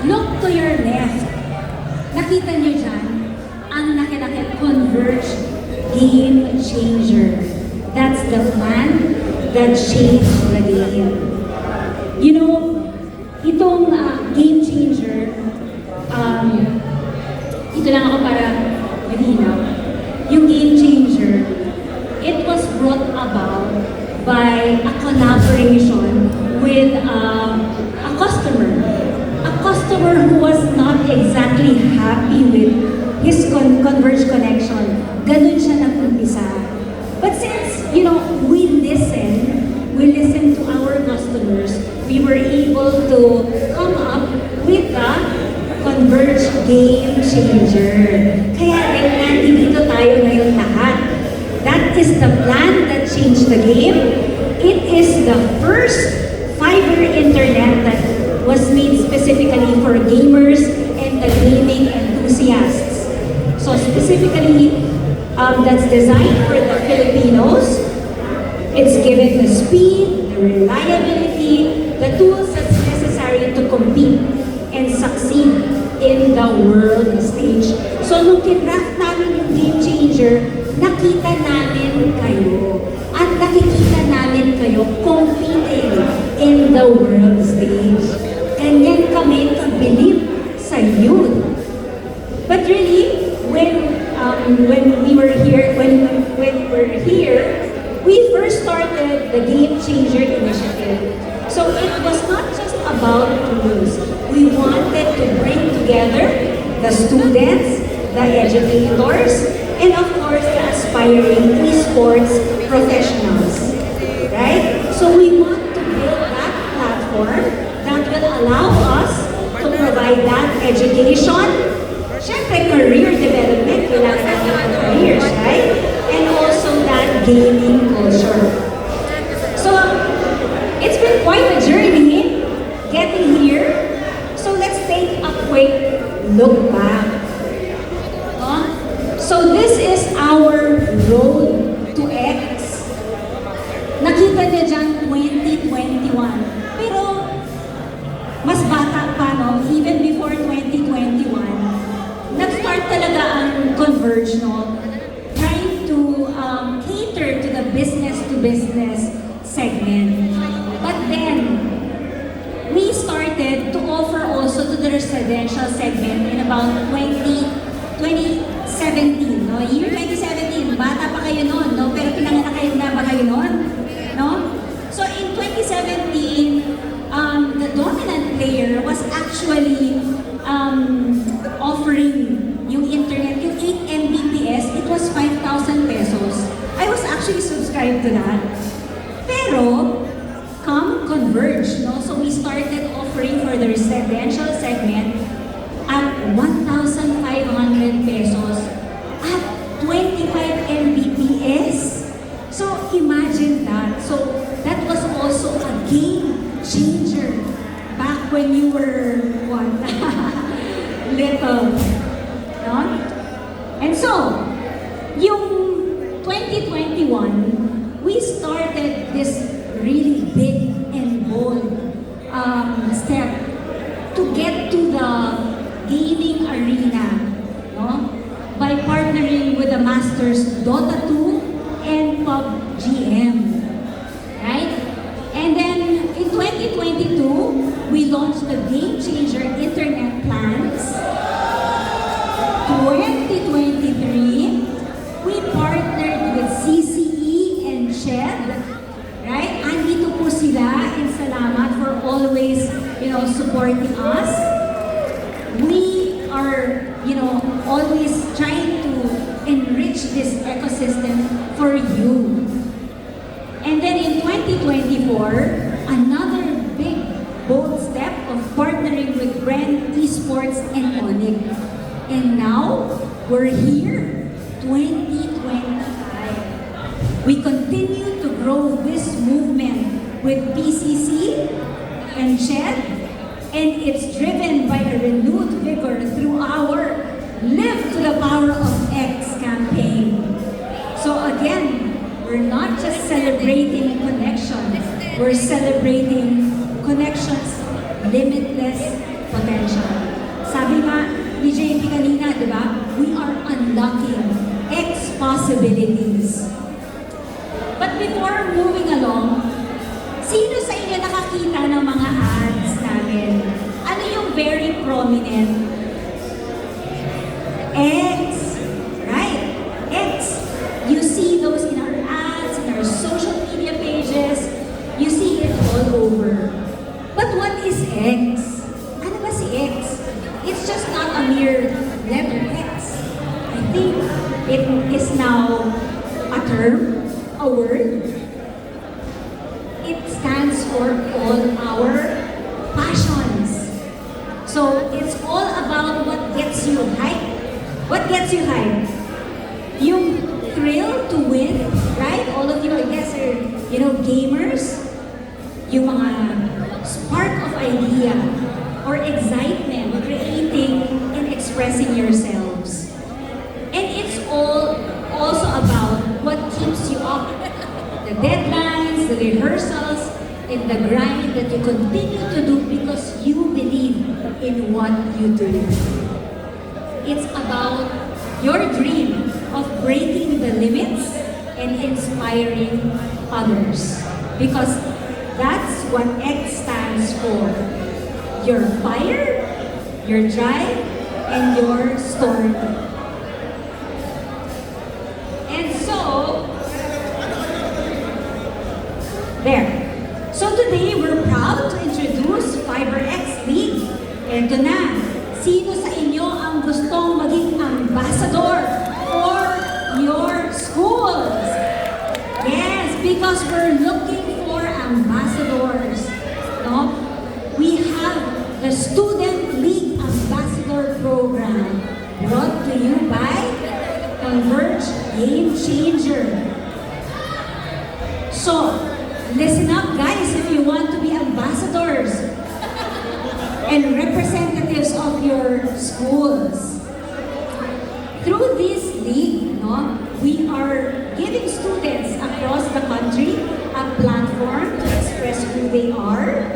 look to your left. Nakita niyo dyan, ang nakalaki Converge Game Changer. That's the plan that changed the game. You know, itong Game Changer, ito lang ako para malinaw. Yung Game Changer, it was brought about by a collaboration with a customer. A customer who was not exactly happy with his Converge connection. Ganun siya nag-umpisa. But since, you know, we listen to our customers, we were able to come up with a Converge Game Changer. Kaya rin nandito tayo ngayon lahat. That is the plan that changed the game. It is the first fiber internet that was made specifically for gamers and the gaming enthusiasts. So specifically, that's designed for the Filipinos. It's given the speed, the reliability, the tools that's necessary to compete and succeed in the world stage. So nung kinraft namin yung Game Changer, nakita namin kayo at nakikita namin kayo competing in the world stage. Ganyan kami kabilib sa youth. But really, when we were here, we first started the Game Changer initiative. So it was not just about tools. We wanted to bring together the students, the educators, and of course the aspiring esports professionals. Right? So we want to build that platform that will allow us to provide that education, syempre career development, kailangan natin ang careers, right? And also that gaming culture. So, it's been quite a journey getting here. So let's take a quick look back. So this is our road to X. Nakita niyo dyan 2021. Pero mas bata pa, no? Even before 2021, nag-start talaga ang Converge, no? Trying to cater to the business-to-business segment. But then, we started to offer also to the residential segment in about 2017, no? Year 2017, bata pa kayo noon, no? Pero pinanganak kayo na ba kayo noon? No? So in 2017, the dominant player was actually offering yung internet, yung 8 Mbps, it was 5,000 pesos. I was actually subscribed to that. Pero, come Converge, no? So we started offering for the residential segment at 1,500 pesos at 25 Mbps. So imagine that. So that was also a game changer back when you were what? Little. No? And so, yung 2021, we started this really big and bold step to get to the gaming arena, no? By partnering with the Masters Dota 2 and PUBGM, right? And then in 2022, we launched the Game Changer Internet Plans. 2023, we partnered with CCE and Shed, right? Andito po sila, and salamat for always, supporting us. We are, always trying to enrich this ecosystem for you. And then in 2024, another big, bold step of partnering with Brand Esports and Onyx. And now, we're here, 2025. We continue to grow this movement with PCC and Shed, and it's driven by a renewed vigor through our Live to the Power of X campaign. So again, we're not just celebrating connection, we're celebrating connections, limitless potential. Sabi nga ni JP kanina, di ba? We are unlocking X possibilities. But before moving along, sino sa inyo nakakita ng mga ads namin? Ano yung very prominent? X, right? X. You see those in our ads, in our social media pages. You see it all over. But what is X? Ano ba si X? It's just not a mere letter X. I think it is now a term, a word. It stands for all our passions. So it's all about what gets you hyped. What gets you hyped? Yung thrill to win, right? All of you, I guess, are, gamers. Yung mga spark of idea or excitement, creating and expressing yourselves. And it's all also about what keeps you up. The deadlines, the rehearsals, and the grind that you continue to do because you believe in what you do. It's about your dream of breaking the limits and inspiring others. Because that's what X stands for. Your fire, your drive, and your story. And so, there. So today, we're proud to introduce FiberX League. Ito na. Sino sa inyo ang gustong maging ambassador for your schools? Yes, because we're looking for ambassadors. No? We have the Student League Ambassador Program brought to you by Converge Game Changer. So, listen up guys if you want to be ambassadors and representatives of your schools. Through this league, we are giving students across the country a platform to express who they are,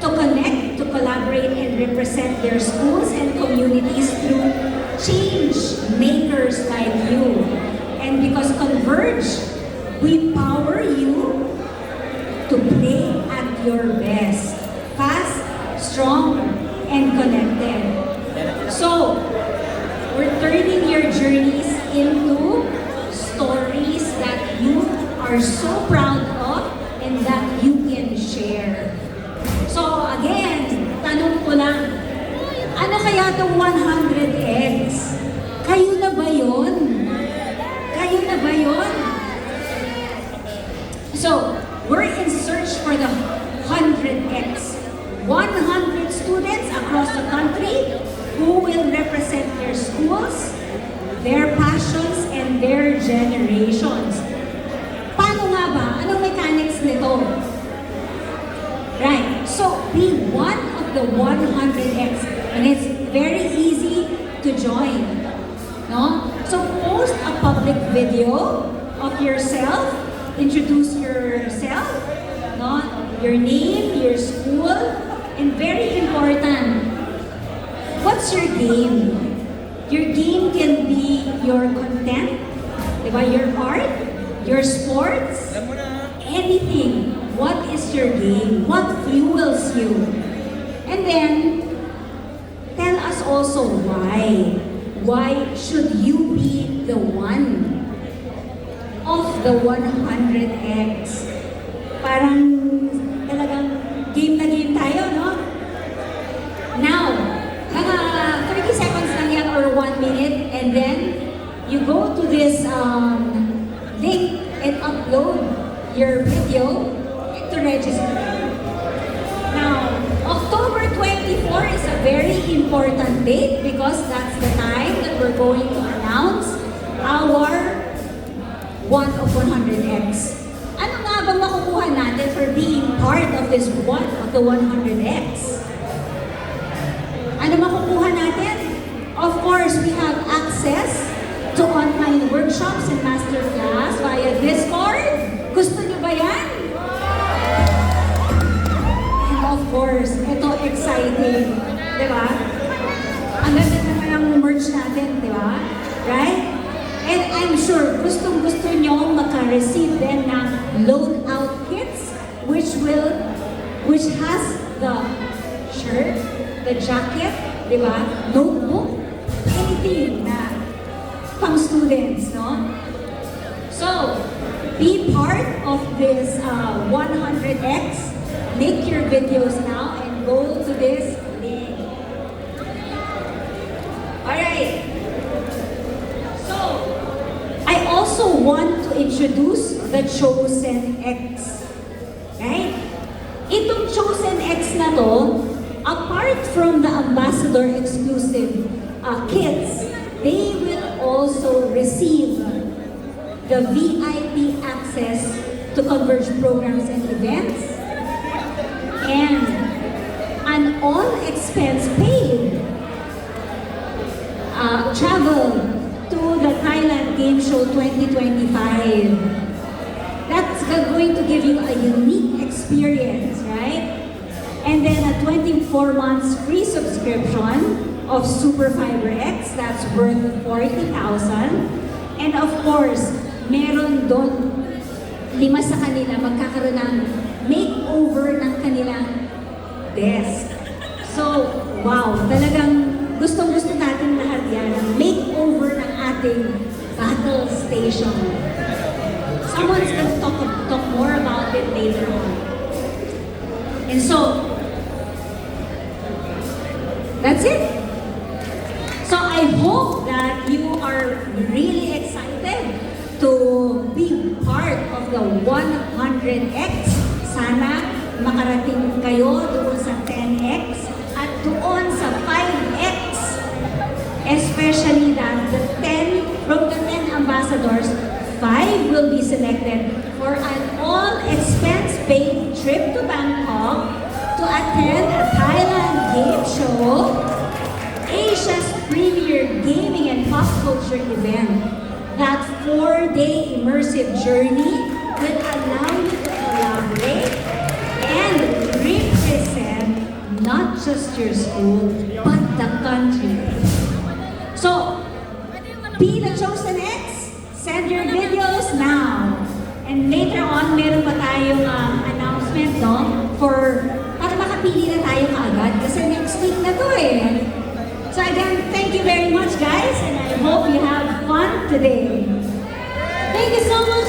to connect, to collaborate, and represent their schools and communities through change makers like you. And because Converge, we power you to play at your best, fast, strong, and connected. So, we're turning your journeys into stories that you are so proud of and that you can share. So again, tanong ko lang, ano kaya itong 100X? Kayo na ba yun? Kayo na ba yun? So, we're in search for the 100X. 100 students across the country who will represent their schools, their passions, and their generations. Paano nga ba? Anong mechanics nito? Right. So, be one of the 100X. And it's very easy to join. No? So, post a public video of yourself. Introduce yourself. No? Your name, your school. And very important, what's your game? Your game can be your content, diba? Your art, your sports, anything. What is your game? What fuels you? And then, tell us also why. Why should you be the one of the 100X? Parang talagang game na game tayo, no? Now, mga 30 seconds lang yan or 1 minute, and then you go to this link and upload your video to register. Now, October 24 is a very important date because that's the time that we're going to announce our 1 of 100X. Ano nga bang makukuha natin for being part of this 1 of the 100X? Ano makukuha natin? Of course, we have access to online workshops and masterclass via Discord. Gusto nyo ba yan? And of course, ito exciting. Diba? merch natin, di ba? Right? And I'm sure gustong-gusto nyo maka-receive din ng loan out kits which has the shirt, the jacket, di ba? Notebook, anything na pang students, no? So, be part of this 100X. Make your videos now and go to this link. Alright. So, I also want to introduce the Chosen X. Right? Itong Chosen X na to, apart from the ambassador exclusive kits, they will also receive the VIP access to Converge programs and events, and an all-expense paid travel to the Thailand Game Show 2025. That's going to give you a unique experience, right? And then a 24 months free subscription of Super Fiber X, that's worth 40,000. And of course, meron doon 5 sa kanila magkakaroon ng makeover ng kanilang desk. So, wow, talagang gustong-gusto natin lahat yan, ang makeover ng ating battle station. Someone's gonna talk more about it later on. And so, that's it. So I hope that you are really excited to be part of the 100X. Sana makarating kayo doon sa 10X at doon sa 5X. Especially that from the 10 ambassadors, 5 will be selected for an all-expense-paid trip to Bangkok to attend a Thailand game show, Asia's premier gaming and pop culture event. That 4-day immersive journey will allow you to collaborate and represent not just your school, but the country. So, be the Chosen X, send your videos now. And later on, meron pa tayong announcement, no? Para makapili na tayo kaagad kasi next week na to eh. So again, thank you very much guys and I hope you have fun today. Thank you so much!